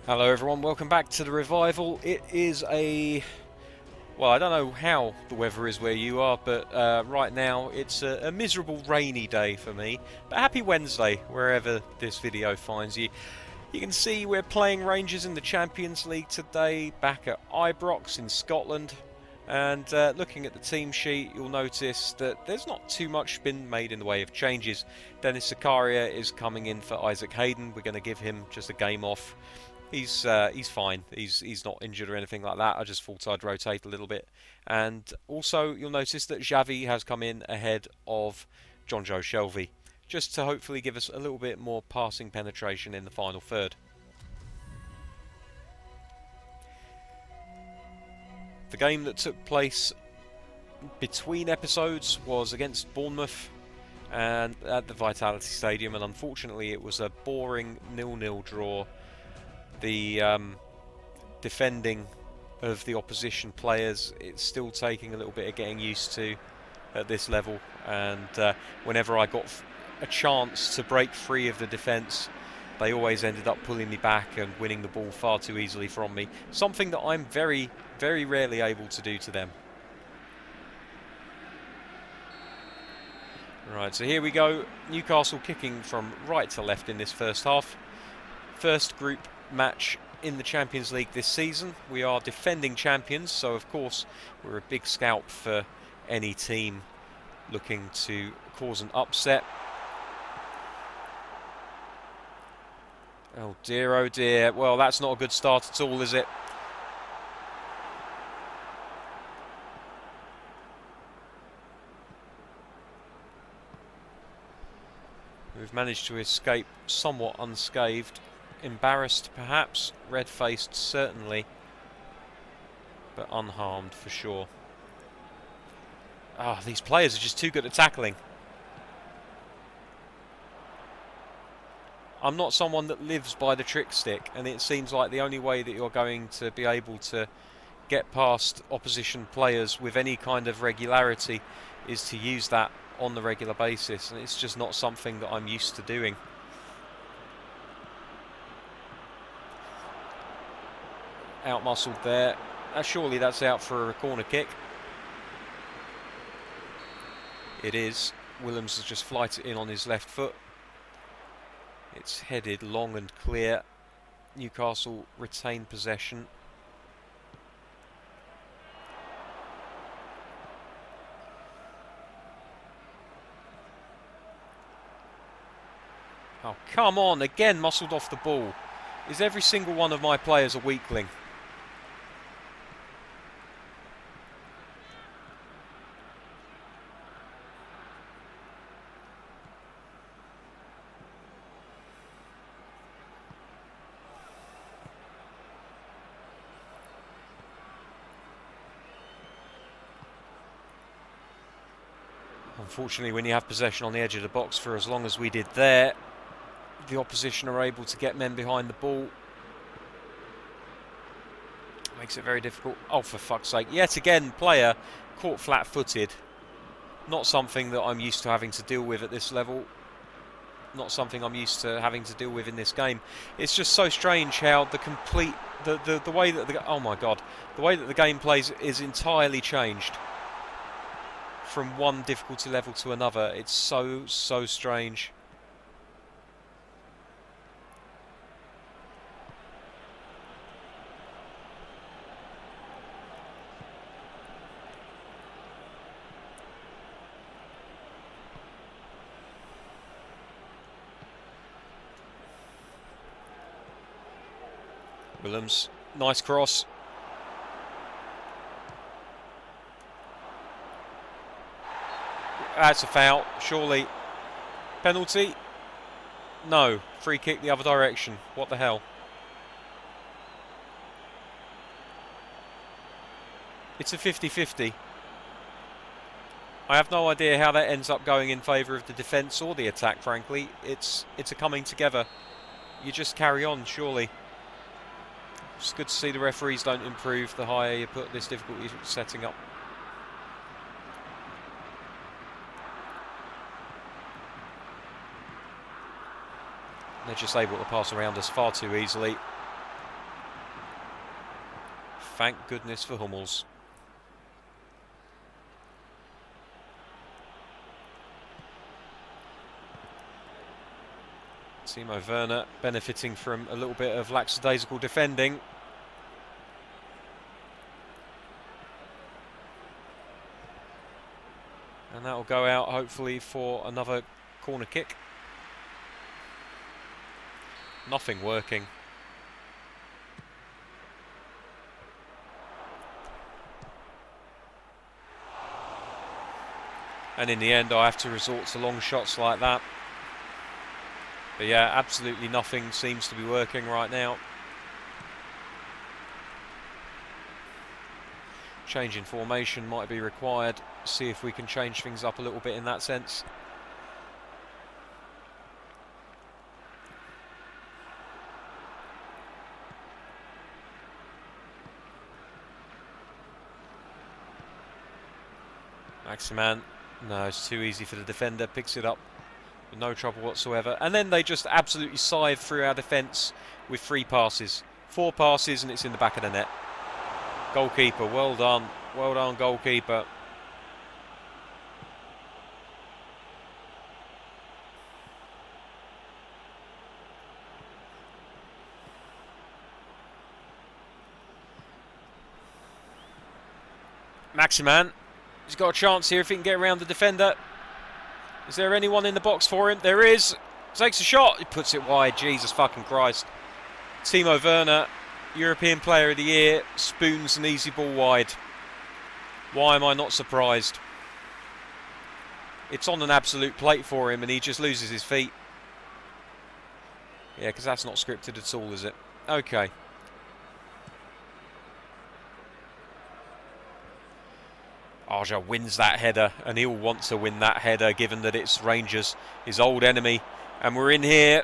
Hello everyone, welcome back to the revival. It is well, I don't know how the weather is where you are, but right now it's a miserable rainy day for me. But happy Wednesday, wherever this video finds you. You can see we're playing Rangers in the Champions League today, back at Ibrox in Scotland. And looking at the team sheet, you'll notice that there's not too much been made in the way of changes. Dennis Zakaria is coming in for Isaac Hayden. We're going to give him just a game off. He's fine. He's not injured or anything like that. I just thought I'd rotate a little bit. And also, you'll notice that Xavi has come in ahead of John Joe Shelvey, just to hopefully give us a little bit more passing penetration in the final third. The game that took place between episodes was against Bournemouth and at the Vitality Stadium, and unfortunately it was a boring 0-0 draw. The defending of the opposition players, it's still taking a little bit of getting used to at this level, and whenever I got a chance to break free of the defence, they always ended up pulling me back and winning the ball far too easily from me, something that I'm very, very rarely able to do to them. Right, so here we go. Newcastle kicking from right to left in this first half. First group match in the Champions League this season. We are defending champions, so of course we're a big scalp for any team looking to cause an upset. Oh dear, well that's not a good start at all, is it? We've managed to escape somewhat unscathed. Embarrassed perhaps, red-faced certainly, but unharmed for sure. Ah, these players are just too good at tackling. I'm not someone that lives by the trick stick, and it seems like the only way that you're going to be able to get past opposition players with any kind of regularity is to use that on the regular basis, and it's just not something that I'm used to doing. Out-muscled there. Surely that's out for a corner kick. It is. Willems has just flighted it in on his left foot. It's headed long and clear. Newcastle retain possession. Oh, come on. Again, muscled off the ball. Is every single one of my players a weakling? Unfortunately, when you have possession on the edge of the box for as long as we did there, the opposition are able to get men behind the ball. Makes it very difficult. Oh, for fuck's sake. Yet again, player caught flat-footed. Not something that I'm used to having to deal with at this level. Not something I'm used to having to deal with in this game. It's just so strange how the way that the, oh my god, the way that the game plays is entirely changed from one difficulty level to another. It's so strange. Willems, nice cross. That's a foul, surely. Penalty? No. Free kick the other direction. What the hell? It's a 50-50. I have no idea how that ends up going in favour of the defence or the attack, frankly. It's a coming together. You just carry on, surely. It's good to see the referees don't improve the higher you put this difficulty setting up. They're just able to pass around us far too easily. Thank goodness for Hummels. Timo Werner benefiting from a little bit of lackadaisical defending. And that will go out hopefully for another corner kick. Nothing working. And in the end I have to resort to long shots like that. But yeah, absolutely nothing seems to be working right now. Change in formation might be required. See if we can change things up a little bit in that sense. Maximan, no, it's too easy for the defender, picks it up with no trouble whatsoever. And then they just absolutely scythe through our defence with 3 passes. 4 passes and it's in the back of the net. Goalkeeper, well done. Well done, goalkeeper. Maximan, he's got a chance here if he can get around the defender. Is there anyone in the box for him? There is. Takes a shot. He puts it wide. Jesus fucking Christ. Timo Werner, European Player of the Year, spoons an easy ball wide. Why am I not surprised? It's on an absolute plate for him and he just loses his feet. Yeah, because that's not scripted at all, is it? Okay. Arja wins that header, and he'll want to win that header given that it's Rangers, his old enemy. And we're in here.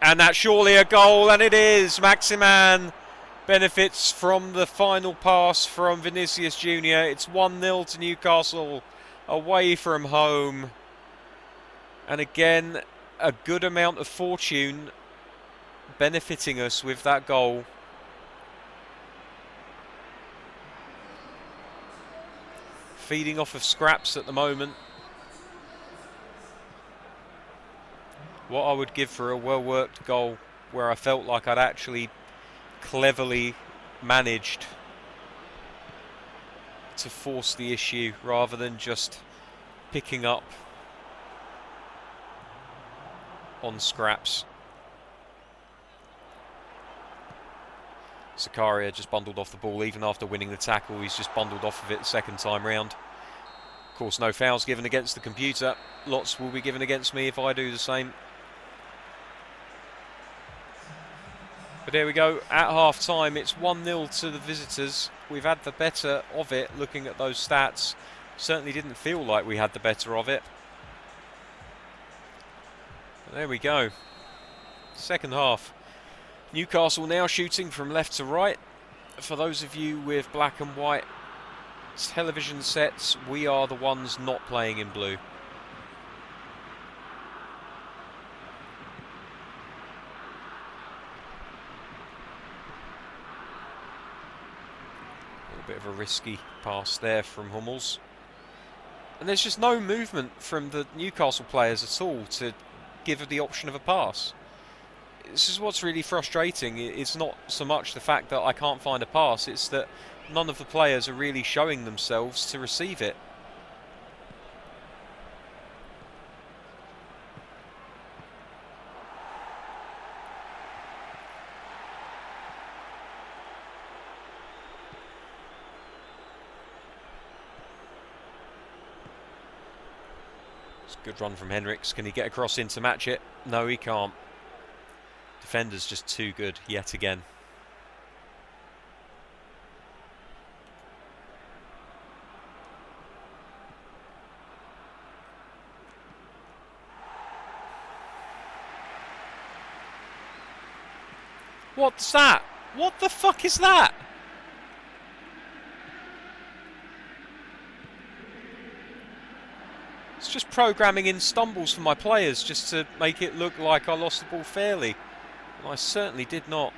And that's surely a goal, and it is. Maximan benefits from the final pass from Vinicius Jr. It's 1-0 to Newcastle, away from home. And again, a good amount of fortune benefiting us with that goal. Feeding off of scraps at the moment. What I would give for a well-worked goal where I felt like I'd actually cleverly managed to force the issue rather than just picking up on scraps. Zakaria just bundled off the ball even after winning the tackle. He's just bundled off of it the second time round. Of course, no fouls given against the computer. Lots will be given against me if I do the same. But there we go. At half-time, it's 1-0 to the visitors. We've had the better of it, looking at those stats. Certainly didn't feel like we had the better of it. But there we go. Second half. Newcastle now shooting from left to right. For those of you with black and white television sets, we are the ones not playing in blue. A little bit of a risky pass there from Hummels. And there's just no movement from the Newcastle players at all to give the option of a pass. This is what's really frustrating. It's not so much the fact that I can't find a pass, it's that none of the players are really showing themselves to receive it. It's a good run from Henriks. Can he get across in to match it? No, he can't. Defender's just too good yet again. What's that? What the fuck is that? It's just programming in stumbles for my players just to make it look like I lost the ball fairly. And I certainly did not.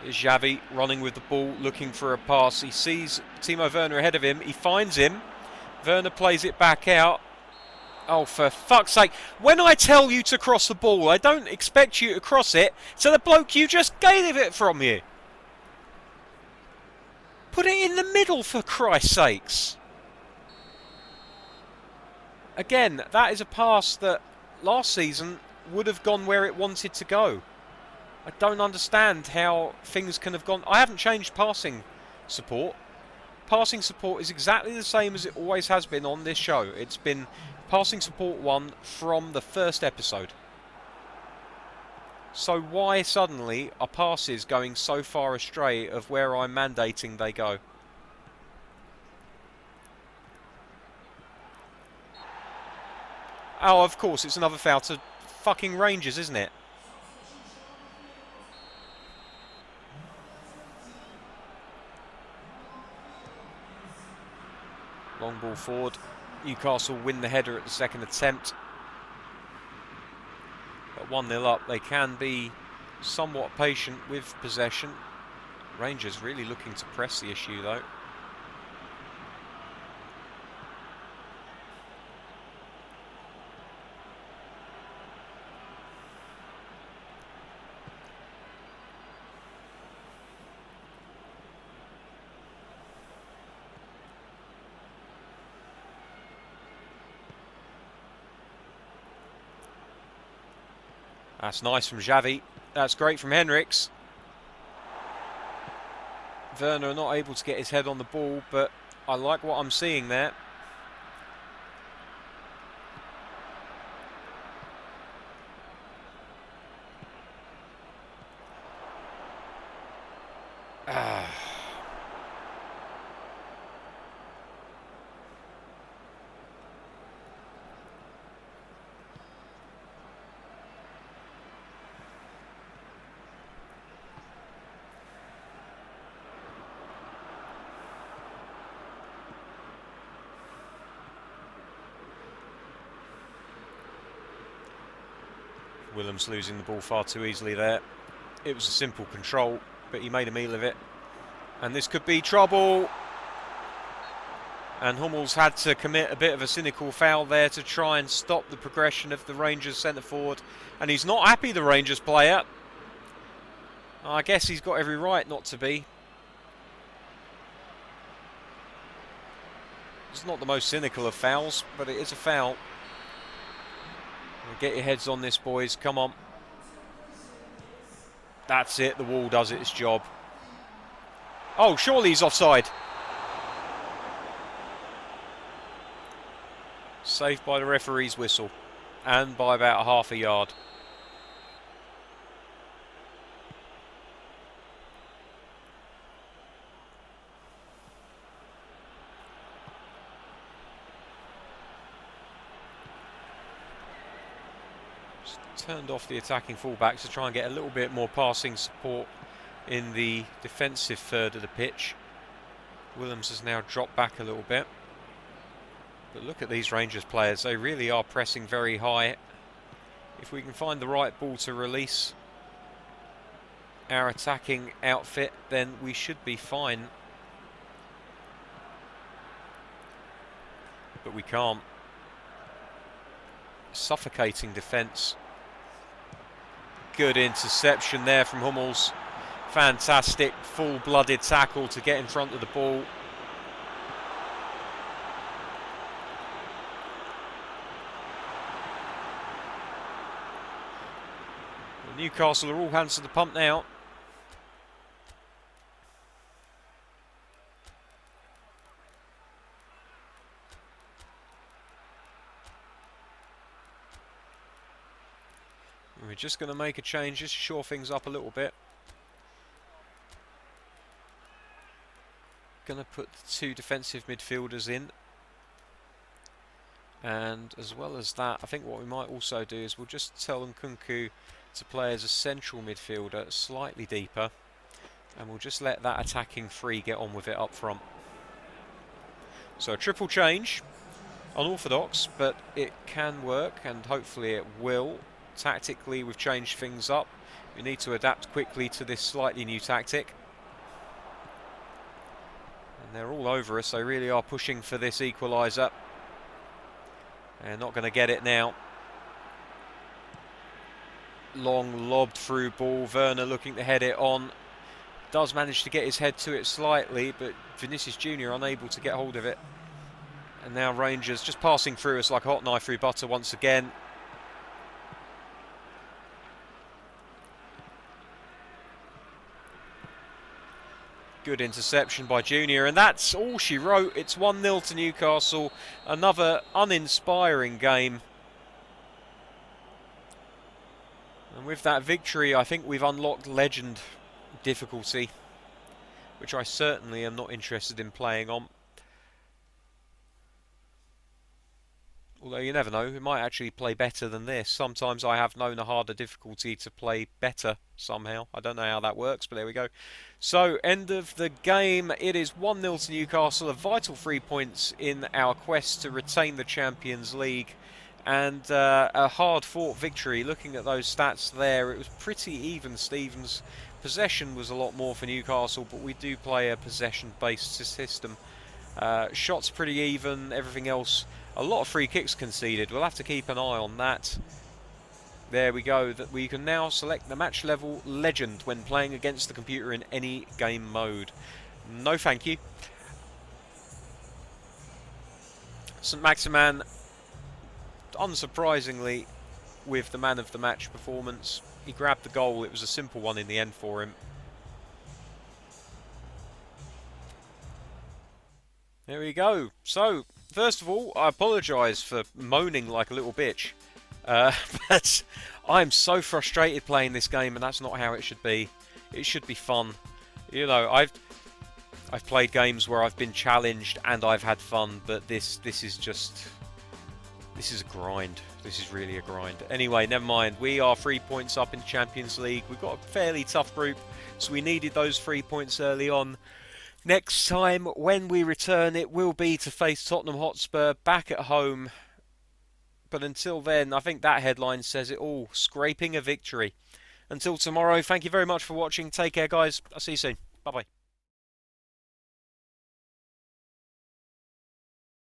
Here's Xavi running with the ball, looking for a pass. He sees Timo Werner ahead of him. He finds him. Werner plays it back out. Oh, for fuck's sake. When I tell you to cross the ball, I don't expect you to cross it to the bloke you just gave it from you. Put it in the middle, for Christ's sakes. Again, that is a pass that last season would have gone where it wanted to go. I don't understand how things can have gone. I haven't changed passing support. Passing support is exactly the same as it always has been on this show. It's been passing support 1 from the first episode. So why suddenly are passes going so far astray of where I'm mandating they go? Oh, of course, it's another foul to fucking Rangers, isn't it? Long ball forward. Newcastle win the header at the second attempt. But 1-0 up, they can be somewhat patient with possession. Rangers really looking to press the issue though. That's nice from Xavi. That's great from Henriks. Werner not able to get his head on the ball, but I like what I'm seeing there. Willems losing the ball far too easily there. It was a simple control, but he made a meal of it. And this could be trouble. And Hummels had to commit a bit of a cynical foul there to try and stop the progression of the Rangers centre forward. And he's not happy, the Rangers player. I guess he's got every right not to be. It's not the most cynical of fouls, but it is a foul. Get your heads on this, boys. Come on. That's it. The wall does its job. Oh, surely he's offside. Saved by the referee's whistle. And by about half a yard. Turned off the attacking fullbacks to try and get a little bit more passing support in the defensive third of the pitch. Willems has now dropped back a little bit. But look at these Rangers players, they really are pressing very high. If we can find the right ball to release our attacking outfit, then we should be fine. But we can't. Suffocating defence. Good interception there from Hummels. Fantastic full-blooded tackle to get in front of the ball. Newcastle are all hands to the pump now. We're just going to make a change just to shore things up a little bit. Going to put the 2 defensive midfielders in. And as well as that, I think what we might also do is we'll just tell Nkunku to play as a central midfielder slightly deeper. And we'll just let that attacking 3 get on with it up front. So a triple change. Unorthodox, but it can work and hopefully it will. Tactically, we've changed things up. We need to adapt quickly to this slightly new tactic. And they're all over us. They really are pushing for this equaliser. They're not going to get it now. Long lobbed through ball. Werner looking to head it on. Does manage to get his head to it slightly, but Vinicius Jr. unable to get hold of it. And now Rangers just passing through us like a hot knife through butter once again. Good interception by Junior, and that's all she wrote. It's 1-0 to Newcastle. Another uninspiring game. And with that victory, I think we've unlocked legend difficulty, which I certainly am not interested in playing on. Although you never know, we might actually play better than this. Sometimes I have known a harder difficulty to play better somehow. I don't know how that works, but there we go. So, end of the game. It is 1-0 to Newcastle. A vital 3 points in our quest to retain the Champions League. And a hard-fought victory. Looking at those stats there, it was pretty even, Stevens. Possession was a lot more for Newcastle, but we do play a possession-based system. Shots pretty even, everything else. A lot of free kicks conceded. We'll have to keep an eye on that. There we go. That we can now select the match level legend when playing against the computer in any game mode. No thank you. St. Maximan, unsurprisingly, with the man of the match performance. He grabbed the goal. It was a simple one in the end for him. There we go. So, first of all, I apologise for moaning like a little bitch. But I'm so frustrated playing this game, and that's not how it should be. It should be fun. You know, I've played games where I've been challenged and I've had fun, but this is a grind. This is really a grind. Anyway, never mind. We are 3 points up in Champions League. We've got a fairly tough group, so we needed those 3 points early on. Next time, when we return, it will be to face Tottenham Hotspur back at home. But until then, I think that headline says it all. Scraping a victory. Until tomorrow, thank you very much for watching. Take care, guys. I'll see you soon. Bye-bye.